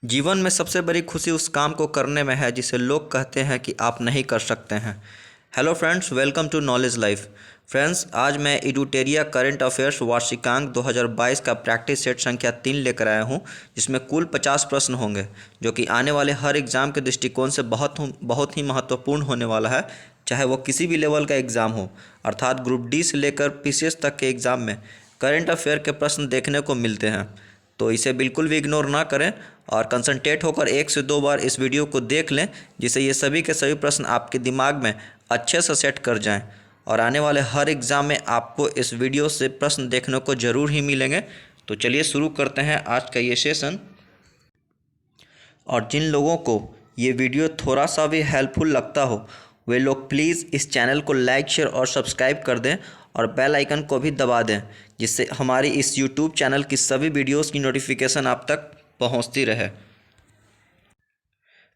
जीवन में सबसे बड़ी खुशी उस काम को करने में है जिसे लोग कहते हैं कि आप नहीं कर सकते हैं। Hello friends, welcome to knowledge life. Friends, आज मैं एडुटेरिया करंट अफेयर्स वार्षिकांक 2022 का प्रैक्टिस सेट संख्या 3 लेकर आया हूं, जिसमें कुल 50 प्रश्न होंगे, जो कि आने वाले हर एग्ज़ाम के दृष्टिकोण से बहुत ही महत्वपूर्ण होने वाला है, चाहे वो किसी भी लेवल का एग्ज़ाम हो। अर्थात ग्रुप डी से लेकर पीसीएस तक के एग्ज़ाम में करंट अफेयर के प्रश्न देखने को मिलते हैं, तो इसे बिल्कुल भी इग्नोर ना करें और कंसंट्रेट होकर 1 से 2 बार इस वीडियो को देख लें, जिससे ये सभी के सभी प्रश्न आपके दिमाग में अच्छे से सेट कर जाएं और आने वाले हर एग्ज़ाम में आपको इस वीडियो से प्रश्न देखने को ज़रूर ही मिलेंगे। तो चलिए शुरू करते हैं आज का ये सेशन। और जिन लोगों को ये वीडियो थोड़ा सा भी हेल्पफुल लगता हो, वे लोग प्लीज़ इस चैनल को लाइक, शेयर और सब्सक्राइब कर दें और बेल आइकन को भी दबा दें, जिससे हमारी इस यूट्यूब चैनल की सभी वीडियोस की नोटिफिकेशन आप तक पहुंचती रहे।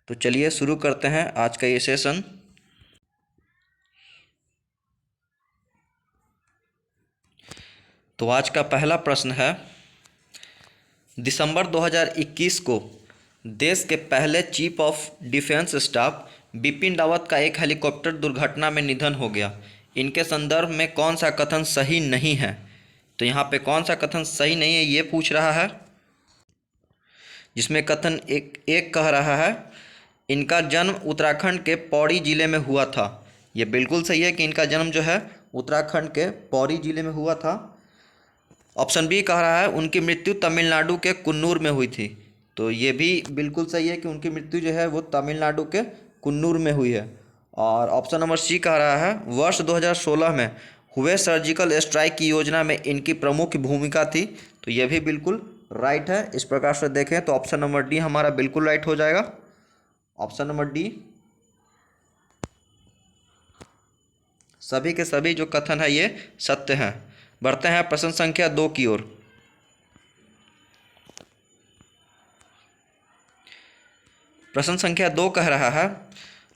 तो चलिए शुरू करते हैं आज का ये सेशन। तो आज का पहला प्रश्न है, दिसंबर 2021 को देश के पहले chief of defence staff Bipin Rawat का एक हेलीकॉप्टर दुर्घटना में निधन हो गया। इनके संदर्भ में कौन सा कथन सही नहीं है? तो यहाँ पे कौन सा कथन सही नहीं है ये पूछ रहा है, जिसमें कथन एक कह रहा है, इनका जन्म उत्तराखंड के पौड़ी जिले में हुआ था। ये बिल्कुल सही है कि इनका जन्म जो है उत्तराखंड के पौड़ी जिले में हुआ था। ऑप्शन बी कह रहा है, उनकी मृत्यु तमिलनाडु के कुन्नूर में हुई थी। तो ये भी बिल्कुल सही है कि उनकी मृत्यु जो है वो तमिलनाडु के कुन्नूर में हुई है। और ऑप्शन नंबर सी कह रहा है, वर्ष 2016 में हुए सर्जिकल स्ट्राइक की योजना में इनकी प्रमुख भूमिका थी। तो ये भी बिल्कुल राइट है। इस प्रकार से देखें तो ऑप्शन नंबर डी हमारा बिल्कुल राइट हो जाएगा। ऑप्शन नंबर डी, सभी के सभी जो कथन है ये सत्य हैं। बढ़ते हैं प्रश्न संख्या 2 की ओर। प्रश्न संख्या 2 कह रहा है,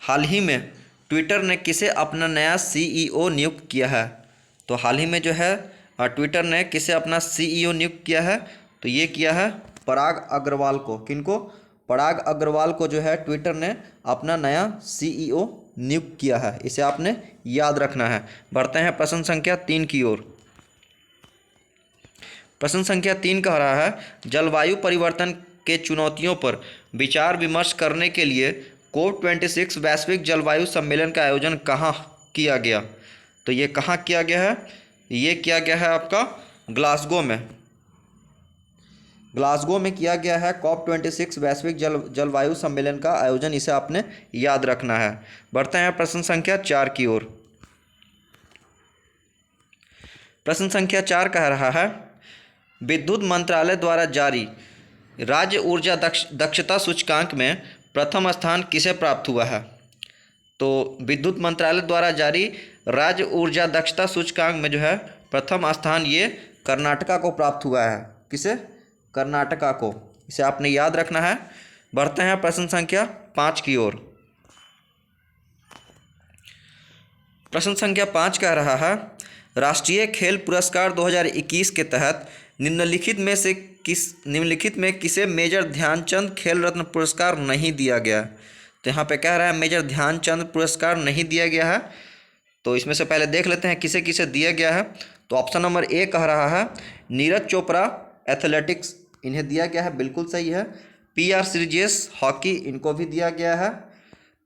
हाल ही में ट्विटर ने किसे अपना नया सीईओ नियुक्त किया है? तो हाल ही में जो है ट्विटर ने किसे अपना सीईओ नियुक्त किया है? तो ये किया है पराग अग्रवाल को। किनको? पराग अग्रवाल को जो है ट्विटर ने अपना नया सीईओ नियुक्त किया है। इसे आपने याद रखना है। बढ़ते हैं प्रश्न संख्या 3 की ओर। प्रश्न संख्या 3 कह रहा है, जलवायु परिवर्तन के चुनौतियों पर विचार विमर्श करने के लिए COP26 वैश्विक जलवायु सम्मेलन का आयोजन कहाँ किया गया? तो ये कहाँ किया गया है? ये किया गया है आपका ग्लासगो में। ग्लासगो में किया गया है COP26 वैश्विक जलवायु सम्मेलन का आयोजन। इसे आपने याद रखना है। बढ़ते हैं प्रश्न संख्या 4 की ओर। प्रश्न संख्या 4 कह रहा है, विद्युत मंत्रालय द्वारा जारी राज्य ऊर्जा दक्षता सूचकांक में प्रथम स्थान किसे प्राप्त हुआ है? तो विद्युत मंत्रालय द्वारा जारी राज्य ऊर्जा दक्षता सूचकांक में जो है प्रथम स्थान ये कर्नाटका को प्राप्त हुआ है। किसे? कर्नाटका को। इसे आपने याद रखना है। बढ़ते हैं प्रश्न संख्या 5 की ओर। प्रश्न संख्या 5 कह रहा है, राष्ट्रीय खेल पुरस्कार 2021 के तहत निम्नलिखित में किसे मेजर ध्यानचंद खेल रत्न पुरस्कार नहीं दिया गया? तो यहाँ पे कह रहा है मेजर ध्यानचंद पुरस्कार नहीं दिया गया है। तो इसमें से पहले देख लेते हैं किसे किसे दिया गया है। तो ऑप्शन नंबर ए कह रहा है, नीरज चोपड़ा एथलेटिक्स, इन्हें दिया गया है। बिल्कुल सही है। PR श्रीजेश हॉकी, इनको भी दिया गया है।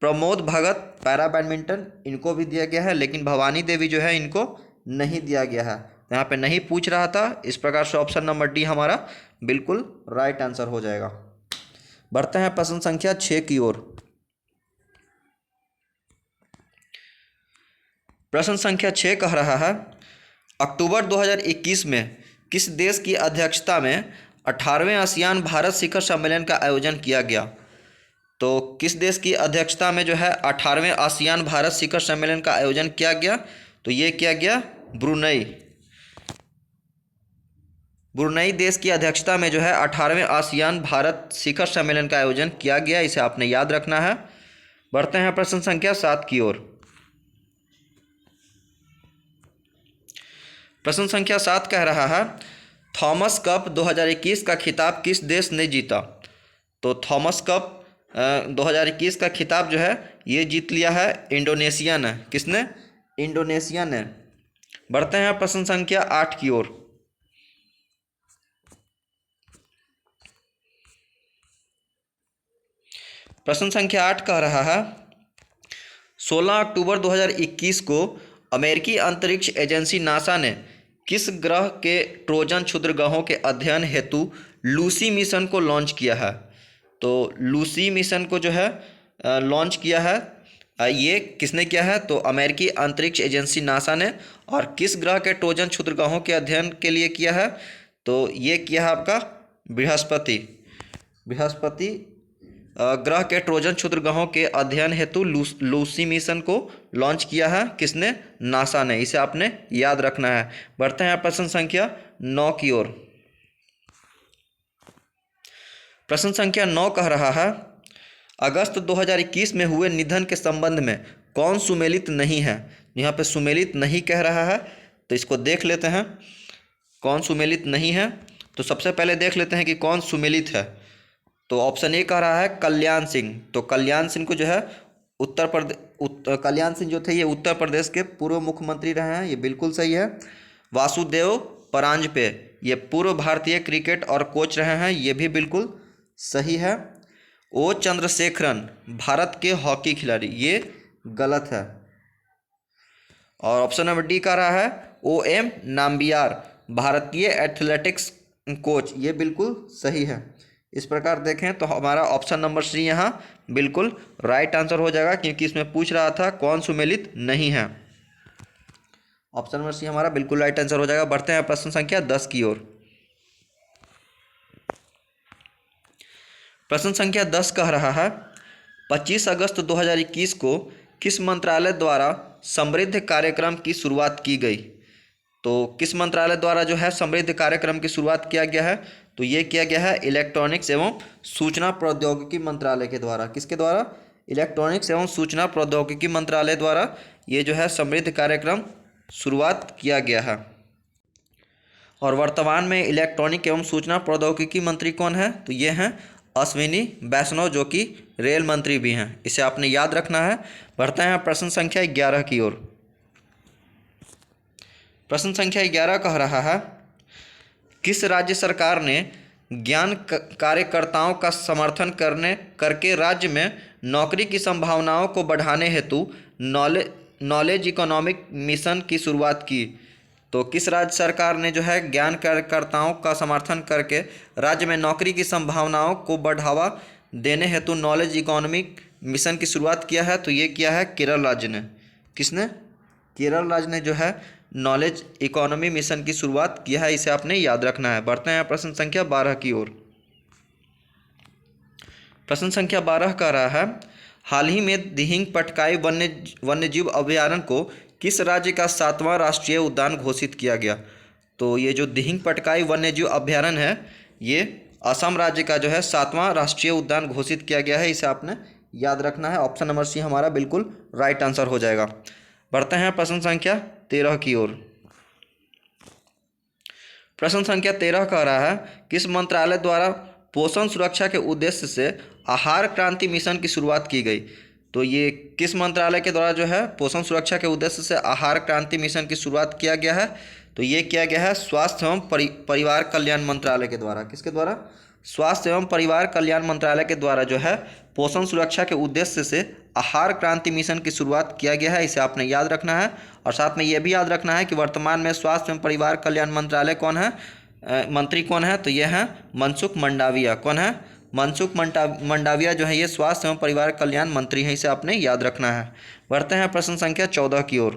प्रमोद भगत पैरा बैडमिंटन, इनको भी दिया गया है। लेकिन भवानी देवी जो है इनको नहीं दिया गया है। यहाँ पे नहीं पूछ रहा था। इस प्रकार से ऑप्शन नंबर डी हमारा बिल्कुल राइट आंसर हो जाएगा। बढ़ते हैं प्रश्न संख्या 6 की ओर। प्रश्न संख्या 6 कह रहा है, अक्टूबर 2021 में किस देश की अध्यक्षता में 18वें आसियान भारत शिखर सम्मेलन का आयोजन किया गया? तो किस देश की अध्यक्षता में जो है 18वें आसियान भारत शिखर सम्मेलन का आयोजन किया गया? तो ये किया गया ब्रुनई। ब्रुनई देश की अध्यक्षता में जो है 18वें आसियान भारत शिखर सम्मेलन का आयोजन किया गया। इसे आपने याद रखना है। बढ़ते हैं प्रश्न संख्या 7 की ओर। प्रश्न संख्या 7 कह रहा है, थॉमस कप 2021 का खिताब किस देश ने जीता? तो थॉमस कप 2021 का खिताब जो है ये जीत लिया है इंडोनेशिया ने। किसने? इंडोनेशिया ने। बढ़ते हैं प्रश्न संख्या 8 की ओर। प्रश्न संख्या 8 कह रहा है 16 अक्टूबर 2021 को अमेरिकी अंतरिक्ष एजेंसी नासा ने किस ग्रह के ट्रोजन क्षुद्रग्रहों के अध्ययन हेतु लूसी मिशन को लॉन्च किया है? तो लूसी मिशन को जो है लॉन्च किया है, ये किसने किया है? तो अमेरिकी अंतरिक्ष एजेंसी नासा ने। और किस ग्रह के ट्रोजन क्षुद्रग्रहों के अध्ययन के लिए किया है? तो ये किया है आपका बृहस्पति। बृहस्पति ग्रह के ट्रोजन क्षुद्रग्रहों के अध्ययन हेतु लूसी मिशन को लॉन्च किया है। किसने? नासा ने। इसे आपने याद रखना है। बढ़ते हैं प्रश्न संख्या 9 की ओर। प्रश्न संख्या 9 कह रहा है अगस्त 2021 में हुए निधन के संबंध में कौन सुमेलित नहीं है? यहाँ पे सुमेलित नहीं कह रहा है, तो इसको देख लेते हैं कौन सुमेलित नहीं है। तो सबसे पहले देख लेते हैं कि कौन सुमेलित है। तो ऑप्शन ए कह रहा है कल्याण सिंह। तो कल्याण सिंह को जो है कल्याण सिंह जो थे ये उत्तर प्रदेश के पूर्व मुख्यमंत्री रहे हैं, ये बिल्कुल सही है। वासुदेव परांजपे ये पूर्व भारतीय क्रिकेट और कोच रहे हैं, ये भी बिल्कुल सही है। ओ चंद्रशेखरन भारत के हॉकी खिलाड़ी, ये गलत है। और ऑप्शन नंबर डी कह रहा है ओ एम नाम्बियार भारतीय एथलेटिक्स कोच, ये बिल्कुल सही है। इस प्रकार देखें तो हमारा ऑप्शन नंबर सी यहाँ बिल्कुल राइट आंसर हो जाएगा, क्योंकि इसमें पूछ रहा था कौन सुमेलित नहीं है। ऑप्शन नंबर सी हमारा बिल्कुल राइट आंसर हो जाएगा। बढ़ते हैं प्रश्न संख्या 10 की ओर। प्रश्न संख्या 10 कह रहा है 25 अगस्त 2021 को किस मंत्रालय द्वारा समृद्ध कार्यक्रम की शुरुआत की गई? तो किस मंत्रालय द्वारा जो है समृद्ध कार्यक्रम की शुरुआत किया गया है? तो ये किया गया है इलेक्ट्रॉनिक्स एवं सूचना प्रौद्योगिकी मंत्रालय के द्वारा। किसके द्वारा? इलेक्ट्रॉनिक्स एवं सूचना प्रौद्योगिकी मंत्रालय द्वारा ये जो है समृद्ध कार्यक्रम शुरुआत किया गया है। और वर्तमान में इलेक्ट्रॉनिक एवं सूचना प्रौद्योगिकी मंत्री कौन है? तो ये हैं अश्विनी वैष्णव, जो कि रेल मंत्री भी हैं। इसे आपने याद रखना है। बढ़ते हैं प्रश्न संख्या 11 की ओर। प्रश्न संख्या 11 कह रहा है किस राज्य सरकार ने ज्ञान कार्यकर्ताओं का समर्थन करके राज्य में नौकरी की संभावनाओं को बढ़ाने हेतु नॉलेज इकोनॉमिक मिशन की शुरुआत की? तो किस राज्य सरकार ने जो है ज्ञान कार्यकर्ताओं का समर्थन करके राज्य में नौकरी की संभावनाओं को बढ़ावा देने हेतु नॉलेज इकोनॉमिक मिशन की शुरुआत किया है? तो ये किया है केरल राज्य ने। किसने? केरल राज्य ने जो है नॉलेज इकोनॉमी मिशन की शुरुआत किया है। इसे आपने याद रखना है। बढ़ते हैं प्रश्न संख्या 12 की ओर। प्रश्न संख्या 12 कह रहा है हाल ही में दिहिंग पटकाई वन्यजीव अभयारण्य को किस राज्य का 7वां राष्ट्रीय उद्यान घोषित किया गया? तो ये जो दिहिंग पटकाई वन्यजीव अभयारण्य है ये असम राज्य का जो है 7वां राष्ट्रीय उद्यान घोषित किया गया है। इसे आपने याद रखना है। ऑप्शन नंबर सी हमारा बिल्कुल राइट आंसर हो जाएगा। बढ़ते हैं प्रश्न संख्या 13 की ओर। प्रश्न संख्या 13 कह रहा है किस मंत्रालय द्वारा पोषण सुरक्षा के उद्देश्य से आहार क्रांति मिशन की शुरुआत की गई? तो ये किस मंत्रालय के द्वारा जो है पोषण सुरक्षा के उद्देश्य से आहार क्रांति मिशन की शुरुआत किया गया है? तो ये किया गया है स्वास्थ्य एवं परिवार कल्याण मंत्रालय के द्वारा। किसके द्वारा? स्वास्थ्य एवं परिवार कल्याण मंत्रालय के द्वारा जो है पोषण सुरक्षा के उद्देश्य से आहार क्रांति मिशन की शुरुआत किया गया है। इसे आपने याद रखना है। और साथ में ये भी याद रखना है कि वर्तमान में स्वास्थ्य एवं परिवार कल्याण मंत्रालय कौन है, मंत्री कौन है? तो ये हैं मनसुख मंडाविया। कौन है? मनसुख मंडाविया जो है ये स्वास्थ्य एवं परिवार कल्याण मंत्री हैं। इसे आपने याद रखना है। बढ़ते हैं प्रश्न संख्या 14 की ओर।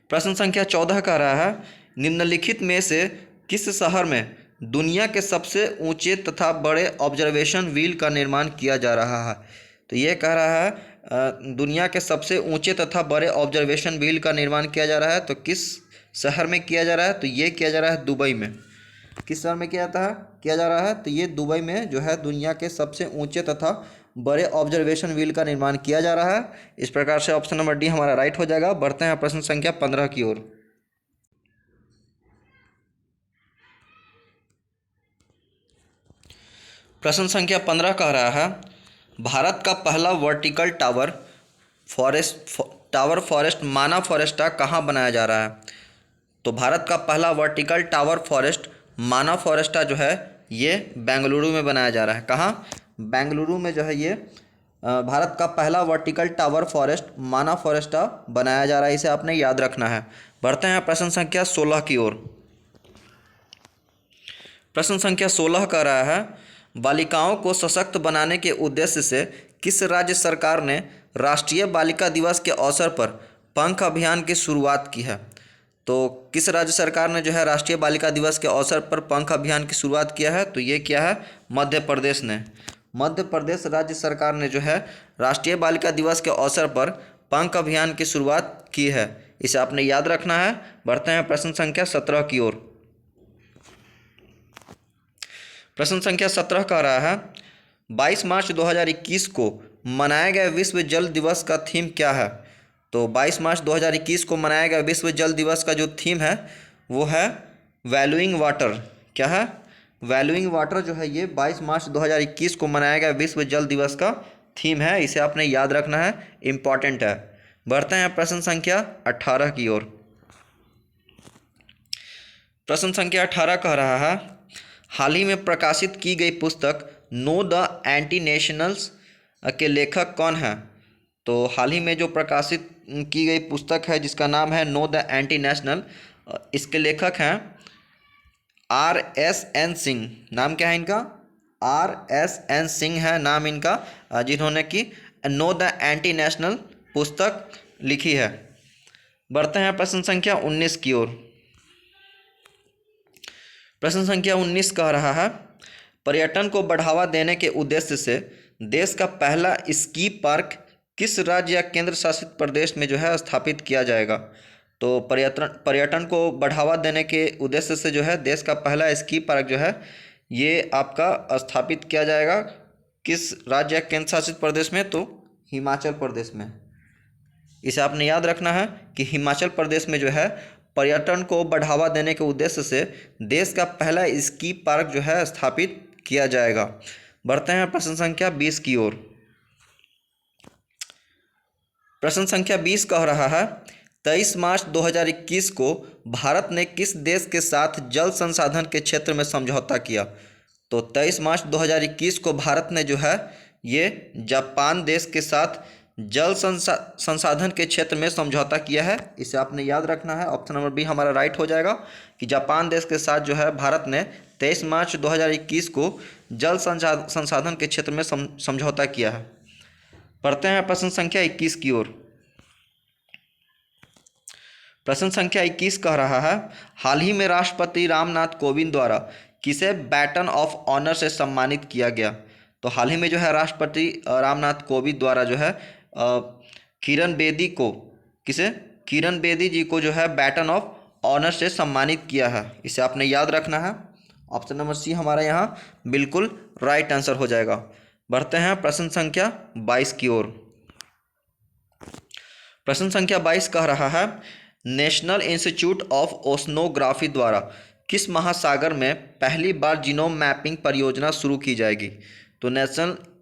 प्रश्न संख्या 14 कह रहा है निम्नलिखित में से किस शहर में दुनिया के सबसे ऊंचे तथा बड़े ऑब्जर्वेशन व्हील का निर्माण किया जा रहा है? तो ये कह रहा है दुनिया के सबसे ऊंचे तथा बड़े ऑब्जर्वेशन व्हील का निर्माण किया जा रहा है। तो किस शहर में किया जा रहा है? तो ये किया जा रहा है दुबई में। किस शहर में किया जा रहा है? तो ये दुबई में जो है दुनिया के सबसे ऊंचे तथा बड़े ऑब्जर्वेशन व्हील का निर्माण किया जा रहा है। इस प्रकार से ऑप्शन नंबर डी हमारा राइट हो जाएगा। बढ़ते हैं प्रश्न संख्या 15 की ओर। प्रश्न संख्या 15 कह रहा है, भारत का पहला वर्टिकल टावर फॉरेस्ट माना फॉरेस्टा कहाँ बनाया जा रहा है? तो भारत का पहला वर्टिकल टावर फॉरेस्ट माना फॉरेस्टा जो है ये बेंगलुरु में बनाया जा रहा है। कहाँ? बेंगलुरु में जो है ये भारत का पहला वर्टिकल टावर फॉरेस्ट माना फॉरेस्टा बनाया जा रहा है। इसे आपने याद रखना है। बढ़ते हैं प्रश्न संख्या 16 की ओर। प्रश्न संख्या 16 कह रहा है, बालिकाओं को सशक्त बनाने के उद्देश्य से किस राज्य सरकार ने राष्ट्रीय बालिका दिवस के अवसर पर पंख अभियान की शुरुआत की है? तो किस राज्य सरकार ने जो है राष्ट्रीय बालिका दिवस के अवसर पर पंख अभियान की शुरुआत किया है? तो ये क्या है? मध्य प्रदेश ने। मध्य प्रदेश राज्य सरकार ने जो है राष्ट्रीय बालिका दिवस के अवसर पर पंख अभियान की शुरुआत की है। इसे आपने याद रखना है। बढ़ते हैं प्रश्न संख्या 17 की ओर। प्रश्न संख्या 17 कह रहा है, 22 मार्च 2021 को मनाया गया विश्व जल दिवस का थीम क्या है? तो 22 मार्च 2021 को मनाया गया विश्व जल दिवस का जो थीम है वो है वैल्यूइंग वाटर। क्या है? वैल्यूइंग वाटर जो है ये 22 मार्च 2021 को मनाया गया विश्व जल दिवस का थीम है। इसे आपने याद रखना है, इम्पॉर्टेंट है। बढ़ते हैं प्रश्न संख्या 18 की ओर। प्रश्न संख्या 18 कह रहा है, हाल ही में प्रकाशित की गई पुस्तक नो द एंटी नेशनल्स के लेखक कौन है? तो हाल ही में जो प्रकाशित की गई पुस्तक है जिसका नाम है नो द एंटी नेशनल, इसके लेखक हैं RSN सिंह। नाम क्या है इनका? RSN सिंह है नाम इनका, जिन्होंने कि नो द एंटी नेशनल पुस्तक लिखी है। बढ़ते हैं प्रश्न संख्या 19 की ओर। प्रश्न संख्या 19 कह रहा है, पर्यटन को बढ़ावा देने के उद्देश्य से देश का पहला स्की पार्क किस राज्य या केंद्र शासित प्रदेश में जो है स्थापित किया जाएगा? तो पर्यटन को बढ़ावा देने के उद्देश्य से जो है देश का पहला स्की पार्क जो है ये आपका स्थापित किया जाएगा किस राज्य या केंद्र शासित प्रदेश में? तो हिमाचल प्रदेश में। इसे आपने याद रखना है कि हिमाचल प्रदेश में जो है पर्यटन को बढ़ावा देने के उद्देश्य से देश का पहला स्की पार्क जो है स्थापित किया जाएगा। बढ़ते हैं प्रश्न संख्या 20 की ओर। प्रश्न संख्या 20 कह रहा है, 23 मार्च 2021 को भारत ने किस देश के साथ जल संसाधन के क्षेत्र में समझौता किया? तो 23 मार्च 2021 को भारत ने जो है ये जापान देश के साथ जल संसाधन के क्षेत्र में समझौता किया है। इसे आपने याद रखना है। ऑप्शन नंबर बी हमारा राइट हो जाएगा कि जापान देश के साथ जो है भारत ने 23 मार्च 2021 को जल संसाधन के क्षेत्र में समझौता किया है। पढ़ते हैं प्रश्न संख्या 21 की ओर। प्रश्न संख्या 21 कह रहा है, हाल ही में राष्ट्रपति रामनाथ कोविंद द्वारा किसे बैटन ऑफ ऑनर से सम्मानित किया गया? तो हाल ही में जो है राष्ट्रपति रामनाथ कोविंद द्वारा जो है किरण बेदी को किरण बेदी जी को जो है बैटन ऑफ ऑनर से सम्मानित किया है। इसे आपने याद रखना है। ऑप्शन नंबर सी हमारा यहाँ बिल्कुल राइट आंसर हो जाएगा। बढ़ते हैं प्रश्न संख्या 22 की ओर। प्रश्न संख्या 22 कह रहा है, नेशनल इंस्टीट्यूट ऑफ ओशनोग्राफी द्वारा किस महासागर में पहली बार जीनोम मैपिंग परियोजना शुरू की जाएगी? तो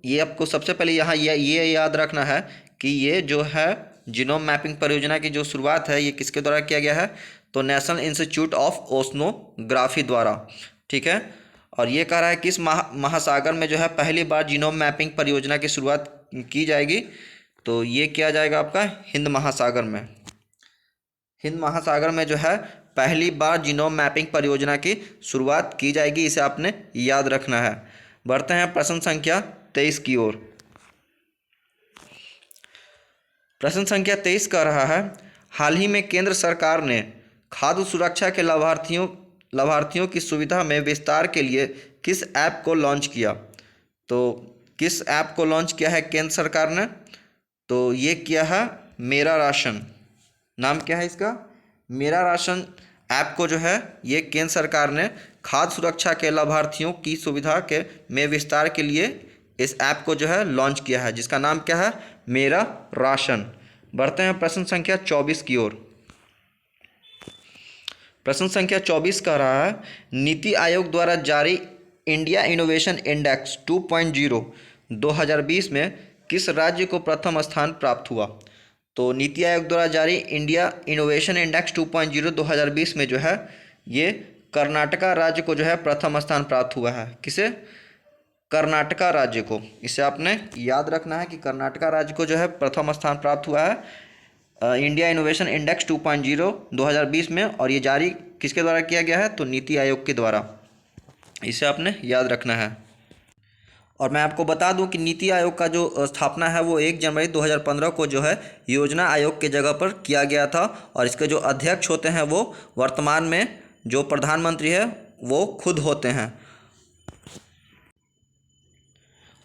ये आपको सबसे पहले यहाँ ये याद रखना है कि ये जो है जीनोम मैपिंग परियोजना की जो शुरुआत है ये किसके द्वारा किया गया है? तो नेशनल इंस्टीट्यूट ऑफ ओशनोग्राफी द्वारा। ठीक है। और ये कह रहा है किस महासागर में जो है पहली बार जीनोम मैपिंग परियोजना की शुरुआत की जाएगी? तो ये किया जाएगा आपका हिंद महासागर में। हिंद महासागर में जो है पहली बार जीनोम मैपिंग परियोजना की शुरुआत की जाएगी। इसे आपने याद रखना है। बढ़ते हैं प्रश्न संख्या 23 की ओर। प्रश्न संख्या 23 कह रहा है, हाल ही में केंद्र सरकार ने खाद्य सुरक्षा के लाभार्थियों की सुविधा में विस्तार के लिए किस ऐप को लॉन्च किया? तो किस ऐप को लॉन्च किया है केंद्र सरकार ने? तो ये किया है मेरा राशन। नाम क्या है इसका? मेरा राशन ऐप को जो है ये केंद्र सरकार ने खाद्य सुरक्षा के लाभार्थियों की सुविधा के में विस्तार के लिए इस ऐप को जो है लॉन्च किया है, जिसका नाम क्या है? मेरा राशन। बढ़ते हैं प्रश्न संख्या 24 की ओर। प्रश्न संख्या 24 कह रहा है, नीति आयोग द्वारा जारी इंडिया इनोवेशन इंडेक्स 2.0 2020 में किस राज्य को प्रथम स्थान प्राप्त हुआ? तो नीति आयोग द्वारा जारी इंडिया इनोवेशन इंडेक्स 2.0 2020 में जो है ये कर्नाटका राज्य को जो है प्रथम स्थान प्राप्त हुआ है। किसे? कर्नाटका राज्य को। इसे आपने याद रखना है कि कर्नाटका राज्य को जो है प्रथम स्थान प्राप्त हुआ है इंडिया इनोवेशन इंडेक्स 2.0 2020 में, और ये जारी किसके द्वारा किया गया है? तो नीति आयोग के द्वारा। इसे आपने याद रखना है। और मैं आपको बता दूं कि नीति आयोग का जो स्थापना है वो 1 जनवरी 2015 को जो है योजना आयोग के जगह पर किया गया था, और इसके जो अध्यक्ष होते हैं वो वर्तमान में जो प्रधानमंत्री है वो खुद होते हैं।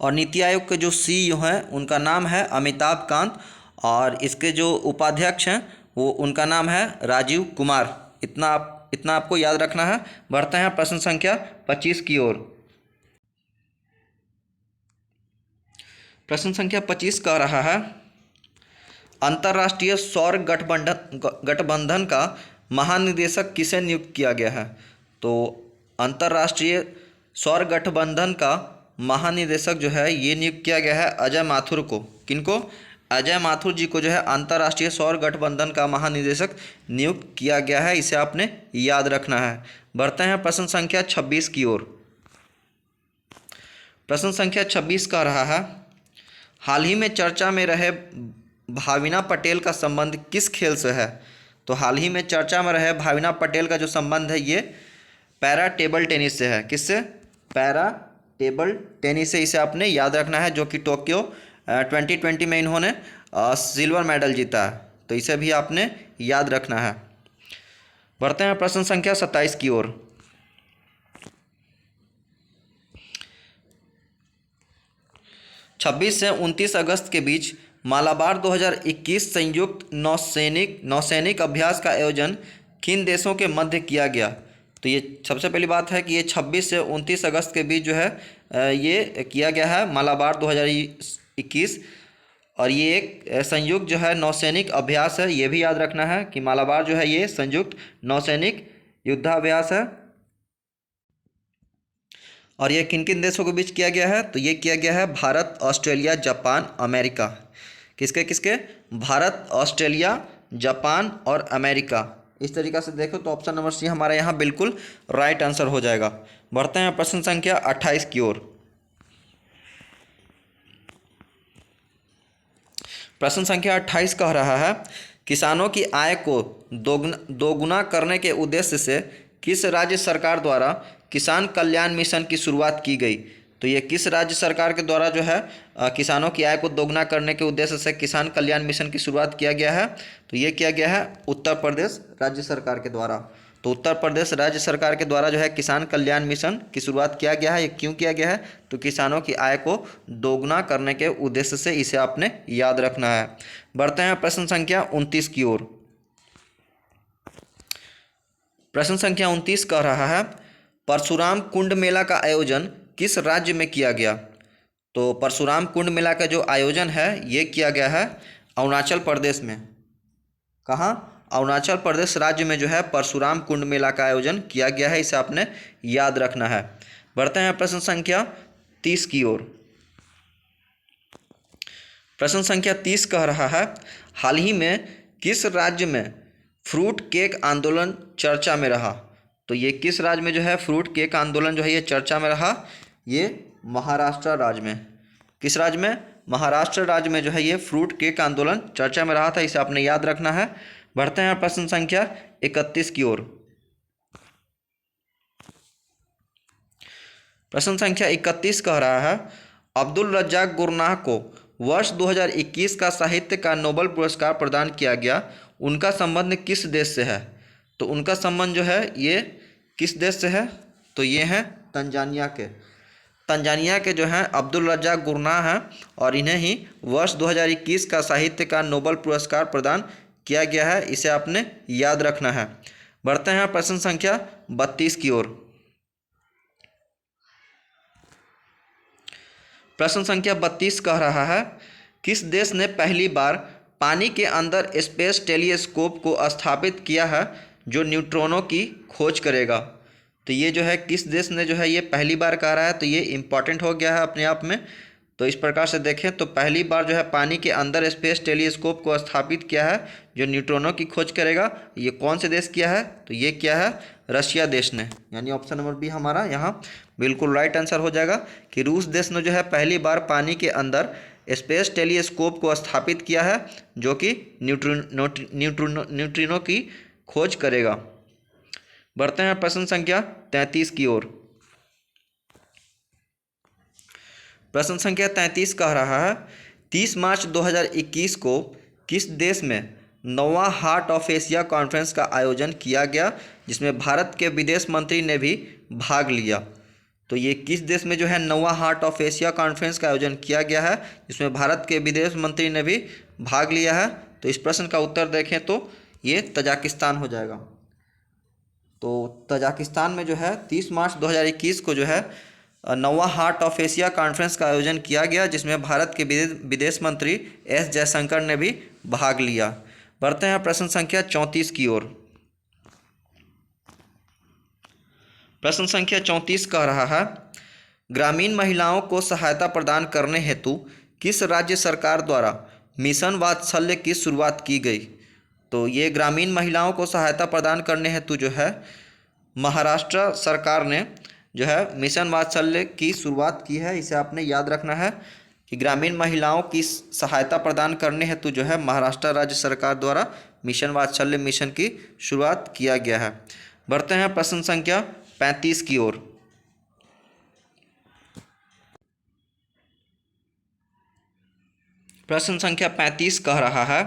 और नीति आयोग के जो सीईओ हैं उनका नाम है अमिताभ कांत, और इसके जो उपाध्यक्ष हैं वो उनका नाम है राजीव कुमार। इतना आपको याद रखना है। बढ़ते हैं प्रश्न संख्या 25 की ओर। प्रश्न संख्या 25 कह रहा है, अंतर्राष्ट्रीय सौर गठबंधन का महानिदेशक किसे नियुक्त किया गया है? तो अंतर्राष्ट्रीय सौर गठबंधन का महानिदेशक जो है ये नियुक्त किया गया है अजय माथुर को। किनको? अजय माथुर जी को जो है अंतर्राष्ट्रीय सौर गठबंधन का महानिदेशक नियुक्त किया गया है। इसे आपने याद रखना है। बढ़ते हैं प्रश्न संख्या 26 की ओर। प्रश्न संख्या 26 कह रहा है, हाल ही में चर्चा में रहे भाविना पटेल का संबंध किस खेल से है? तो हाल ही में चर्चा में रहे भाविना पटेल का जो संबंध है ये पैरा टेबल टेनिस से है। किससे? पैरा टेबल टेनिस से। इसे आपने याद रखना है, जो कि टोक्यो 2020 में इन्होंने सिल्वर मेडल जीता है। तो इसे भी आपने याद रखना है। बढ़ते हैं प्रश्न संख्या 27 की ओर। छब्बीस से 29 अगस्त के बीच मालाबार 2021 संयुक्त नौसैनिक अभ्यास का आयोजन किन देशों के मध्य किया गया? तो ये सबसे पहली बात है कि ये 26 से 29 अगस्त के बीच जो है ये किया गया है मालाबार 2021, और ये एक संयुक्त जो है नौसैनिक अभ्यास है। ये भी याद रखना है कि मालाबार जो है ये संयुक्त नौसैनिक युद्धाभ्यास है। और ये किन किन देशों के बीच किया गया है? तो ये किया गया है भारत, ऑस्ट्रेलिया, जापान, अमेरिका। किसके किसके? भारत, ऑस्ट्रेलिया, जापान और अमेरिका। इस तरीक़ा से देखो तो ऑप्शन नंबर सी हमारा यहाँ बिल्कुल राइट आंसर हो जाएगा। बढ़ते हैं प्रश्न संख्या 28 की ओर। प्रश्न संख्या 28 कह रहा है, किसानों की आय को दोगुना करने के उद्देश्य से किस राज्य सरकार द्वारा किसान कल्याण मिशन की शुरुआत की गई? तो ये किस राज्य सरकार के द्वारा जो है किसानों की आय को दोगुना करने के उद्देश्य से किसान कल्याण मिशन की शुरुआत किया गया है? तो ये किया गया है उत्तर प्रदेश राज्य सरकार के द्वारा। तो उत्तर प्रदेश राज्य सरकार के द्वारा जो है किसान कल्याण मिशन की शुरुआत किया गया है। ये क्यों किया गया है? तो किसानों की आय को दोगुना करने के उद्देश्य से। इसे आपने याद रखना है। बढ़ते हैं प्रश्न संख्या 29 की ओर। प्रश्न संख्या 29 कह रहा है, परशुराम कुंड मेला का आयोजन किस राज्य में किया गया? तो परशुराम कुंड मेला का जो आयोजन है ये किया गया है अरुणाचल प्रदेश में। कहाँ? अरुणाचल प्रदेश राज्य में जो है परशुराम कुंड मेला का आयोजन किया गया है। इसे आपने याद रखना है। बढ़ते हैं प्रश्न संख्या 30 की ओर। प्रश्न संख्या 30 कह रहा है, हाल ही में किस राज्य में फ्रूट केक आंदोलन चर्चा में रहा? तो ये किस राज्य में जो है फ्रूट केक आंदोलन जो है ये चर्चा में रहा? ये महाराष्ट्र राज्य में। किस राज्य में? महाराष्ट्र राज्य में जो है ये फ्रूट केक आंदोलन चर्चा में रहा था। इसे आपने याद रखना है। बढ़ते हैं प्रश्न संख्या 31 की ओर। प्रश्न संख्या 31 कह रहा है, अब्दुल रज्जाक गुरनाह को वर्ष 2021 का साहित्य का नोबेल पुरस्कार प्रदान किया गया। उनका संबंध किस देश से है? तो उनका संबंध जो है ये किस देश से है? तो ये हैं तंजानिया के। तंजानिया के जो हैं अब्दुल रज्जाक गुरनाह हैं, और इन्हें ही वर्ष 2021 का साहित्य का नोबेल पुरस्कार प्रदान किया गया है। इसे आपने याद रखना है। बढ़ते हैं प्रश्न संख्या 32 की ओर। प्रश्न संख्या 32 कह रहा है, किस देश ने पहली बार पानी के अंदर स्पेस टेलीस्कोप को स्थापित किया है जो न्यूट्रॉनों की खोज करेगा? तो ये जो है किस देश ने जो है ये पहली बार कह रहा है, तो ये इम्पॉर्टेंट हो गया है अपने आप में। तो इस प्रकार से देखें तो पहली बार जो है पानी के अंदर स्पेस टेलीस्कोप को स्थापित किया है जो न्यूट्रॉनों की खोज करेगा। ये कौन से देश किया है, तो ये किया है रशिया देश ने, यानी ऑप्शन नंबर बी हमारा यहाँ बिल्कुल राइट आंसर हो जाएगा कि रूस देश ने जो है पहली बार पानी के अंदर स्पेस टेलीस्कोप को स्थापित किया है जो कि न्यूट्रिनो की खोज करेगा। बढ़ते हैं प्रश्न संख्या 33 की ओर। प्रश्न संख्या 33 कह रहा है 30 मार्च 2021 को किस देश में 9वां हार्ट ऑफ एशिया कॉन्फ्रेंस का आयोजन किया गया जिसमें भारत के विदेश मंत्री ने भी भाग लिया। तो ये किस देश में जो है 9वां हार्ट ऑफ एशिया कॉन्फ्रेंस का आयोजन किया गया है जिसमें भारत के विदेश मंत्री ने भी भाग लिया है। तो इस प्रश्न का उत्तर देखें तो ये तजाकिस्तान हो जाएगा। तो तजाकिस्तान में जो है 30 मार्च 2021 को जो है 9वां हार्ट ऑफ एशिया कॉन्फ्रेंस का आयोजन किया गया जिसमें भारत के विदेश मंत्री एस जयशंकर ने भी भाग लिया। बढ़ते हैं प्रश्न संख्या 34 की ओर। प्रश्न संख्या 34 कह रहा है ग्रामीण महिलाओं को सहायता प्रदान करने हेतु किस राज्य सरकार द्वारा मिशन वात्सल्य की शुरुआत की गई। तो ये ग्रामीण महिलाओं को सहायता प्रदान करने हेतु जो है महाराष्ट्र सरकार ने जो है मिशन वात्सल्य की शुरुआत की है। इसे आपने याद रखना है कि ग्रामीण महिलाओं की सहायता प्रदान करने हेतु जो है महाराष्ट्र राज्य सरकार द्वारा मिशन वात्सल्य मिशन की शुरुआत किया गया है। बढ़ते हैं प्रश्न संख्या 35 की ओर। प्रश्न संख्या 35 कह रहा है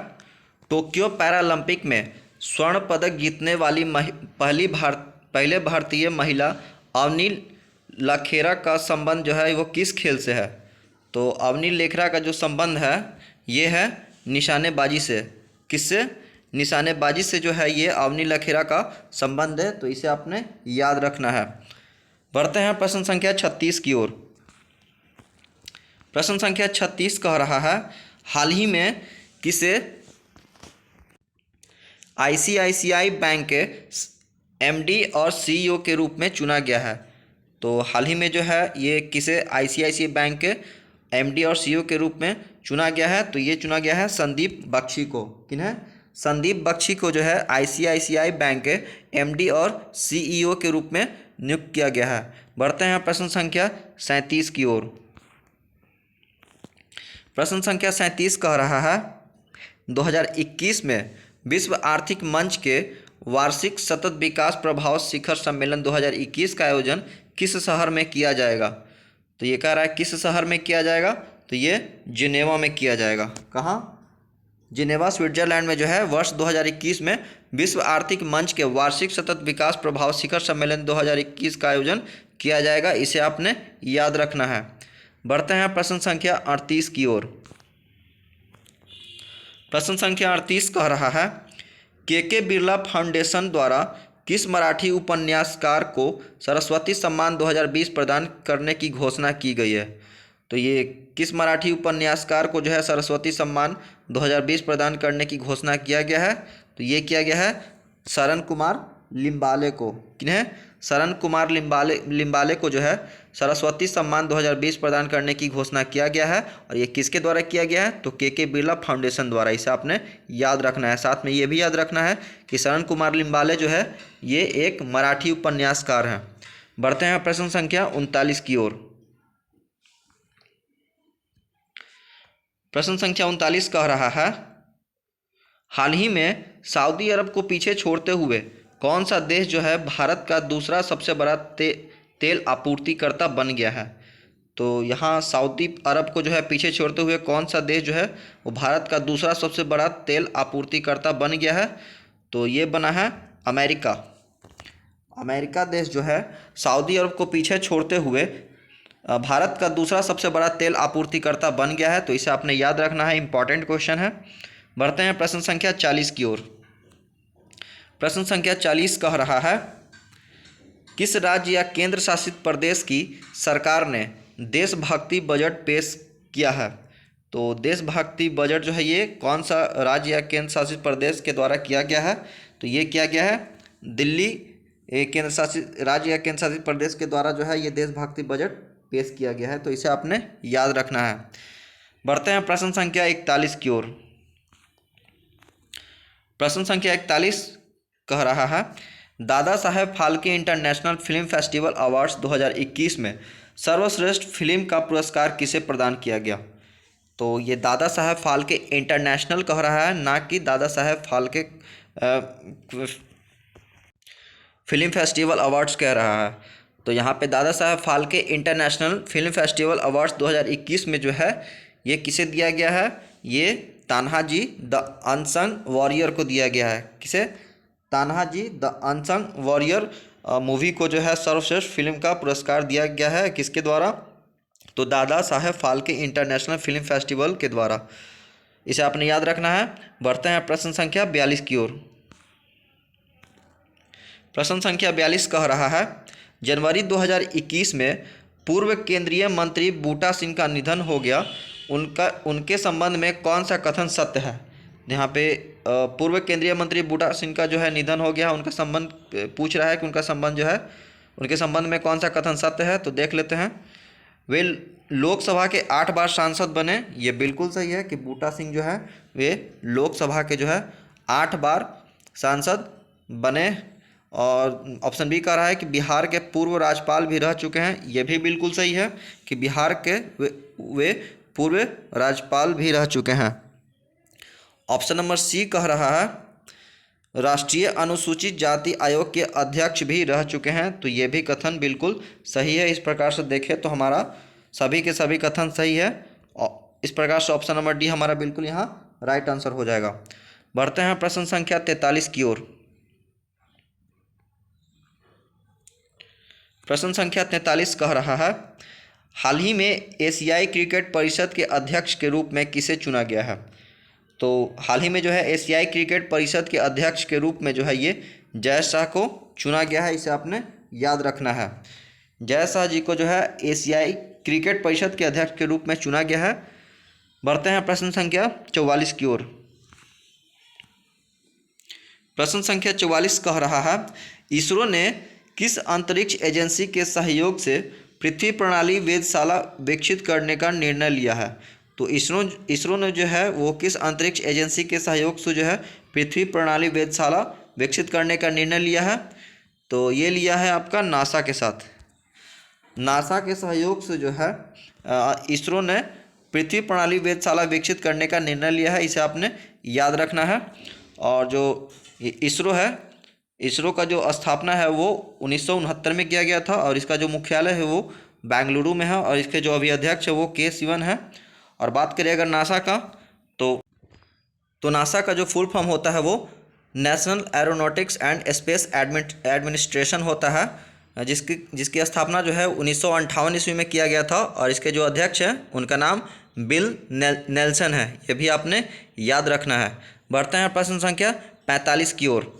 टोक्यो पैरालंपिक में स्वर्ण पदक जीतने वाली पहले भारतीय महिला अवनी लखेरा का संबंध जो है वो किस खेल से है। तो अवनी लखेरा का जो संबंध है ये है निशानेबाजी से। किससे, निशानेबाजी से जो है ये अवनी लखेरा का संबंध है। तो इसे आपने याद रखना है। बढ़ते हैं प्रश्न संख्या 36 की ओर। प्रश्न संख्या 36 कह रहा है हाल ही में किसे आईसीआईसीआई बैंक के एमडी और सीईओ के रूप में चुना गया है। तो हाल ही में जो है ये किसे आईसीआईसीआई बैंक के एमडी और सीईओ के रूप में चुना गया है। तो ये चुना गया है संदीप बख्शी को। किन्हें, संदीप बख्शी को जो है आईसीआईसीआई बैंक के एमडी और सीईओ के रूप में नियुक्त किया गया है। बढ़ते हैं प्रश्न संख्या 37 की ओर। प्रश्न संख्या 37 कह रहा है 2021 में विश्व आर्थिक मंच के वार्षिक सतत विकास प्रभाव शिखर सम्मेलन 2021 का आयोजन किस शहर में किया जाएगा। तो ये कह रहा है किस शहर में किया जाएगा, तो ये जिनेवा में किया जाएगा। कहाँ, जिनेवा स्विट्जरलैंड में जो है वर्ष 2021 में विश्व आर्थिक मंच के वार्षिक सतत विकास प्रभाव शिखर सम्मेलन 2021 का आयोजन किया जाएगा। इसे आपने याद रखना है। बढ़ते हैं प्रश्न संख्या 38 की ओर। प्रश्न संख्या 38 कह रहा है के बिरला फाउंडेशन द्वारा किस मराठी उपन्यासकार को सरस्वती सम्मान 2020 प्रदान करने की घोषणा की गई है। तो ये किस मराठी उपन्यासकार को जो है सरस्वती सम्मान 2020 प्रदान करने की घोषणा किया गया है। तो ये किया गया है शरण कुमार लिम्बाले को। किन्हें, शरण कुमार लिम्बाले को जो है सरस्वती सम्मान 2020 प्रदान करने की घोषणा किया गया है। और ये किसके द्वारा किया गया है, तो के बिरला फाउंडेशन द्वारा। इसे आपने याद रखना है। साथ में ये भी याद रखना है कि शरण कुमार लिम्बाले जो है ये एक मराठी उपन्यासकार हैं। बढ़ते हैं प्रश्न संख्या 39 की ओर। प्रश्न संख्या 39 कह रहा है हाल ही में सऊदी अरब को पीछे छोड़ते हुए कौन सा देश जो है भारत का दूसरा सबसे बड़ा तेल आपूर्तिकर्ता बन गया है। तो यहाँ सऊदी अरब को जो है पीछे छोड़ते हुए कौन सा देश जो है वो भारत का दूसरा सबसे बड़ा तेल आपूर्तिकर्ता बन गया है। तो ये बना है अमेरिका। अमेरिका देश जो है सऊदी अरब को पीछे छोड़ते हुए भारत का दूसरा सबसे बड़ा तेल आपूर्तिकर्ता बन गया है। तो इसे आपने याद रखना है, इंपॉर्टेंट क्वेश्चन है। बढ़ते हैं प्रश्न संख्या 40 की ओर। प्रश्न संख्या 40 कह रहा है किस राज्य या केंद्र शासित प्रदेश की सरकार ने देशभक्ति बजट पेश किया है। तो देशभक्ति बजट जो है ये कौन सा राज्य या केंद्र शासित प्रदेश के द्वारा किया गया है। तो ये किया गया है दिल्ली एक केंद्र शासित राज्य या केंद्र शासित प्रदेश के द्वारा जो है ये देशभक्ति बजट पेश किया गया है, तो इसे आपने याद रखना है। बढ़ते हैं प्रश्न संख्या 41 की ओर। प्रश्न संख्या 41 कह रहा है, Dada Saheb Phalke international film festival awards 2021 में सर्वश्रेष्ठ फिल्म का पुरस्कार किसे प्रदान किया गया? तो ये दादा साहेब फाल्के इंटरनेशनल कह रहा है, ना कि Dada Saheb Phalke film festival awards कह रहा है। तो यहाँ पे Dada Saheb Phalke international film festival awards 2021 में जो है ये किसे दिया गया है? ये तान्हाजी द अनसंग वॉरियर को दिया गया है। किसे? Tanhaji the unsung warrior movie को जो है सर्वश्रेष्ठ फिल्म का पुरस्कार दिया गया है। किसके द्वारा? तो दादा Saheb Phalke international film festival के द्वारा। इसे आपने याद रखना है। बढ़ते हैं प्रश्न संख्या 42 की ओर। प्रश्न संख्या 42 कह रहा है, जनवरी 2021 में पूर्व केंद्रीय मंत्री बूटा सिंह का निधन हो गया, उनके संबंध में कौन सा कथन सत्य है? यहाँ पे पूर्व केंद्रीय मंत्री बूटा सिंह का जो है निधन हो गया, उनका संबंध पूछ रहा है कि उनका संबंध जो है, उनके संबंध में कौन सा कथन सत्य है? तो देख लेते हैं। वे लोकसभा के 8 बार सांसद बने। ये बिल्कुल सही है कि बूटा सिंह जो है वे लोकसभा के जो है 8 बार सांसद बने। और ऑप्शन बी कह रहा है कि बिहार के पूर्व राज्यपाल भी रह चुके हैं। ये भी बिल्कुल सही है कि बिहार के वे पूर्व राज्यपाल भी रह चुके हैं। ऑप्शन नंबर सी कह रहा है, राष्ट्रीय अनुसूचित जाति आयोग के अध्यक्ष भी रह चुके हैं। तो ये भी कथन बिल्कुल सही है। इस प्रकार से देखें तो हमारा सभी के सभी कथन सही है। इस प्रकार से ऑप्शन नंबर डी हमारा बिल्कुल यहाँ राइट आंसर हो जाएगा। बढ़ते हैं प्रश्न संख्या 43 की ओर। प्रश्न संख्या 43 कह रहा है, हाल ही में एशियाई क्रिकेट परिषद के अध्यक्ष के रूप में किसे चुना गया है? तो हाल ही में जो है एशियाई क्रिकेट परिषद के अध्यक्ष के रूप में जो है ये जय शाह को चुना गया है। इसे आपने याद रखना है। जय शाह जी को जो है एशियाई क्रिकेट परिषद के अध्यक्ष के रूप में चुना गया है। बढ़ते हैं प्रश्न संख्या 44 की ओर। प्रश्न संख्या 44 कह रहा है, इसरो ने किस अंतरिक्ष एजेंसी के सहयोग से पृथ्वी प्रणाली वेधशाला विकसित करने का निर्णय लिया है? तो इसरो ने जो है वो किस अंतरिक्ष एजेंसी के सहयोग से जो है पृथ्वी प्रणाली वेधशाला विकसित करने का निर्णय लिया है? तो ये लिया है आपका नासा के साथ। नासा के सहयोग से जो है इसरो ने पृथ्वी प्रणाली वेधशाला विकसित करने का निर्णय लिया है। इसे आपने याद रखना है। और जो इसरो है, इसरो का जो स्थापना है वो 1969 में किया गया था और इसका जो मुख्यालय है वो बेंगलुरु में है और इसके जो अभी अध्यक्ष है वो के सिवन है। और बात करें अगर नासा का, तो नासा का जो फुल फॉर्म होता है वो national aeronautics and space administration होता है, जिसकी स्थापना जो है 1958 ईस्वी में किया गया था और इसके जो अध्यक्ष हैं उनका नाम बिल नेल्सन है। ये भी आपने याद रखना है। बढ़ते हैं प्रश्न संख्या 45 की ओर।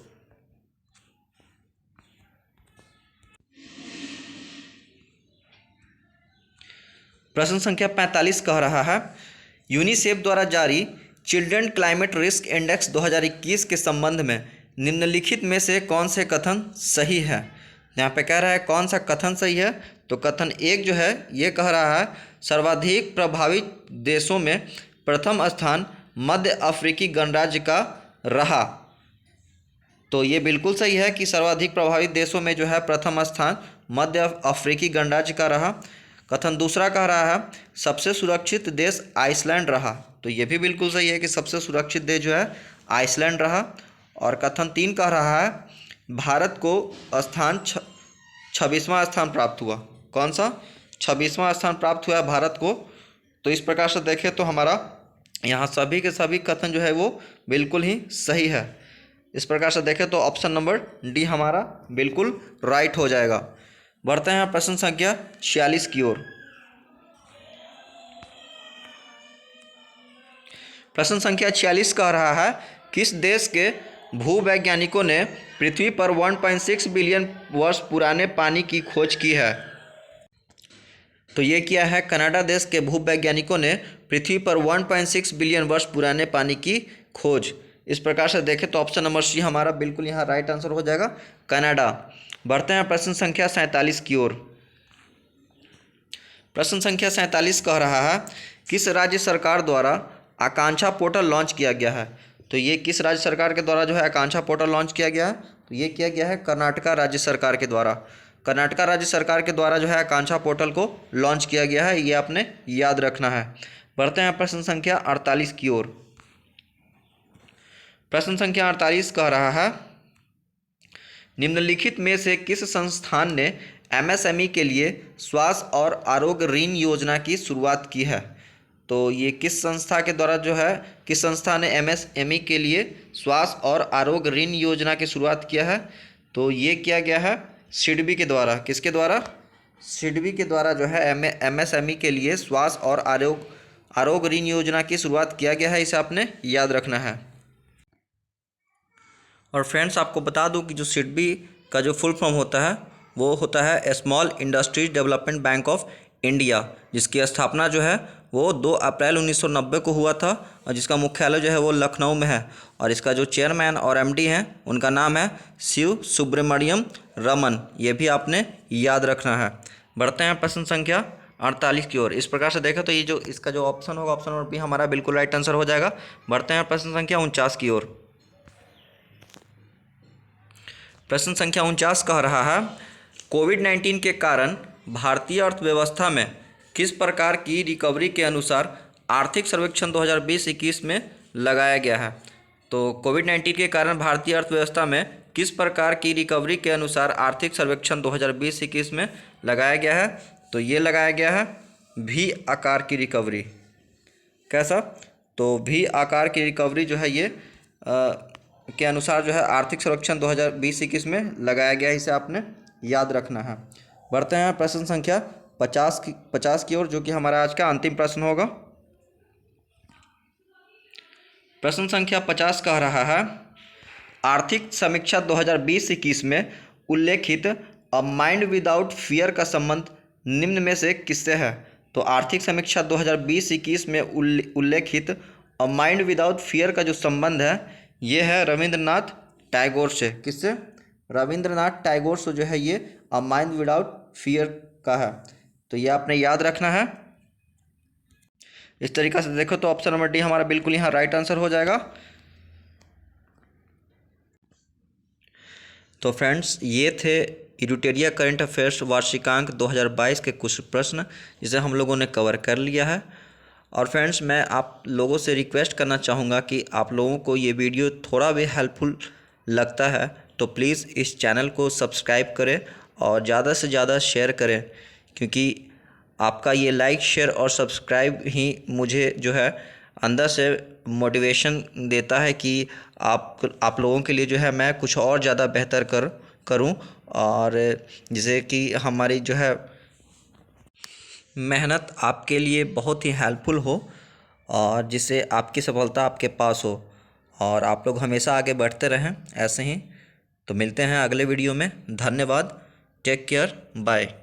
प्रश्न संख्या 45 कह रहा है, यूनिसेफ द्वारा जारी चिल्ड्रन क्लाइमेट रिस्क इंडेक्स 2021 के संबंध में निम्नलिखित में से कौन से कथन सही है? यहाँ पे कह रहा है कौन सा कथन सही है? तो कथन एक जो है ये कह रहा है, सर्वाधिक प्रभावित देशों में प्रथम स्थान मध्य अफ्रीकी गणराज्य का रहा। तो ये बिल्कुल सही है कि सर्वाधिक प्रभावित देशों में जो है प्रथम स्थान मध्य अफ्रीकी गणराज्य का रहा। कथन दूसरा कह रहा है, सबसे सुरक्षित देश आइसलैंड रहा। तो ये भी बिल्कुल सही है कि सबसे सुरक्षित देश जो है आइसलैंड रहा। और कथन 3 कह रहा है, भारत को 26वां स्थान प्राप्त हुआ। कौन सा? 26वां स्थान प्राप्त हुआ है भारत को। तो इस प्रकार से देखें तो हमारा यहाँ सभी के सभी कथन जो है वो बिल्कुल ही सही है। इस प्रकार से देखें तो ऑप्शन नंबर डी हमारा बिल्कुल राइट हो जाएगा। बढ़ते हैं प्रश्न संख्या 46 की ओर। प्रश्न संख्या 46 कह रहा है, किस देश के भूवैज्ञानिकों ने पृथ्वी पर 1.6 बिलियन वर्ष पुराने पानी की खोज की है? तो ये किया है कनाडा देश के भूवैज्ञानिकों ने पृथ्वी पर 1.6 बिलियन वर्ष पुराने पानी की खोज। इस प्रकार से देखें तो ऑप्शन नंबर सी हमारा बिल्कुल यहाँ राइट आंसर हो जाएगा, कनाडा। बढ़ते हैं प्रश्न संख्या 47 की ओर। प्रश्न संख्या 47 कह रहा है, किस राज्य सरकार द्वारा आकांक्षा पोर्टल लॉन्च किया गया है? तो ये किस राज्य सरकार के द्वारा जो है आकांक्षा पोर्टल लॉन्च किया गया है? तो ये किया गया है कर्नाटका राज्य सरकार के द्वारा। कर्नाटका राज्य सरकार के द्वारा जो है आकांक्षा पोर्टल को लॉन्च किया गया है, ये आपने याद रखना है। बढ़ते हैं प्रश्न संख्या 48 की ओर। प्रश्न संख्या 48 कह रहा है, निम्नलिखित में से किस संस्थान ने एमएसएमई के लिए स्वास्थ्य और आरोग्य ऋण योजना की शुरुआत की है? तो ये किस संस्था के द्वारा जो है, किस संस्था ने एमएसएमई के लिए स्वास्थ्य और आरोग्य ऋण योजना की शुरुआत किया है? तो ये किया गया है सिडबी के द्वारा। किसके द्वारा? सिडबी के द्वारा जो है एमएसएमई के लिए स्वास्थ्य और आरोग्य ऋण योजना की शुरुआत किया गया है, इसे आपने याद रखना है। और फ्रेंड्स, आपको बता दूं कि जो सिडबी का जो फुल फॉर्म होता है वो होता है small industries development bank of India, जिसकी स्थापना जो है वो 2 अप्रैल 1990 को हुआ था और जिसका मुख्यालय जो है वो लखनऊ में है। और इसका जो चेयरमैन और एमडी हैं उनका नाम है शिव सुब्रमण्यम रमन, ये भी आपने याद रखना है। बढ़ते हैं प्रश्न संख्या 48 की ओर। इस प्रकार से देखें तो ये जो इसका जो ऑप्शन होगा, ऑप्शन नंबर बी हमारा बिल्कुल राइट आंसर हो जाएगा। बढ़ते हैं प्रश्न संख्या 49 की ओर। प्रश्न संख्या 49 कह रहा है, कोविड-19 के कारण भारतीय अर्थव्यवस्था में किस प्रकार की रिकवरी के अनुसार आर्थिक सर्वेक्षण 2020-21 में लगाया गया है? तो कोविड-19 के कारण भारतीय अर्थव्यवस्था में किस प्रकार की रिकवरी के अनुसार आर्थिक सर्वेक्षण 2020-21 में लगाया गया है? तो ये लगाया गया है भी आकार की रिकवरी। कैसा? तो भी आकार की रिकवरी जो है ये के अनुसार जो है आर्थिक सर्वेक्षण 2020-21 में लगाया गया है, इसे आपने याद रखना है। बढ़ते हैं प्रश्न संख्या 50 की ओर, जो कि हमारा आज का अंतिम प्रश्न होगा। प्रश्न संख्या 50 कह रहा है, आर्थिक समीक्षा 2020-21 में उल्लेखित अ माइंड विदाउट फियर का संबंध निम्न में से किससे है? तो आर्थिक समीक्षा 2020-21 में उल्लेखित अ माइंड विदाउट फियर का जो संबंध है ये है रविंद्रनाथ टैगोर से। किससे? रविंद्रनाथ टैगोर से जो है ये अ माइंड विदाउट फियर का है, तो ये आपने याद रखना है। इस तरीक़ा से देखो तो ऑप्शन नंबर डी हमारा बिल्कुल यहाँ राइट आंसर हो जाएगा। तो फ्रेंड्स, ये थे इडुटेरिया करंट अफेयर्स वार्षिकांक 2022 के कुछ प्रश्न, जिसे हम लोगों ने कवर कर लिया है। और फ्रेंड्स, मैं आप लोगों से रिक्वेस्ट करना चाहूँगा कि आप लोगों को ये वीडियो थोड़ा भी हेल्पफुल लगता है तो प्लीज़ इस चैनल को सब्सक्राइब करें और ज़्यादा से ज़्यादा शेयर करें, क्योंकि आपका ये लाइक, शेयर और सब्सक्राइब ही मुझे जो है अंदर से मोटिवेशन देता है कि आप लोगों के लिए जो है मैं कुछ और ज़्यादा बेहतर करूं, और जिससे कि हमारी जो है मेहनत आपके लिए बहुत ही हेल्पफुल हो और जिससे आपकी सफलता आपके पास हो और आप लोग हमेशा आगे बढ़ते रहें ऐसे ही। तो मिलते हैं अगले वीडियो में। धन्यवाद। Take care. बाय।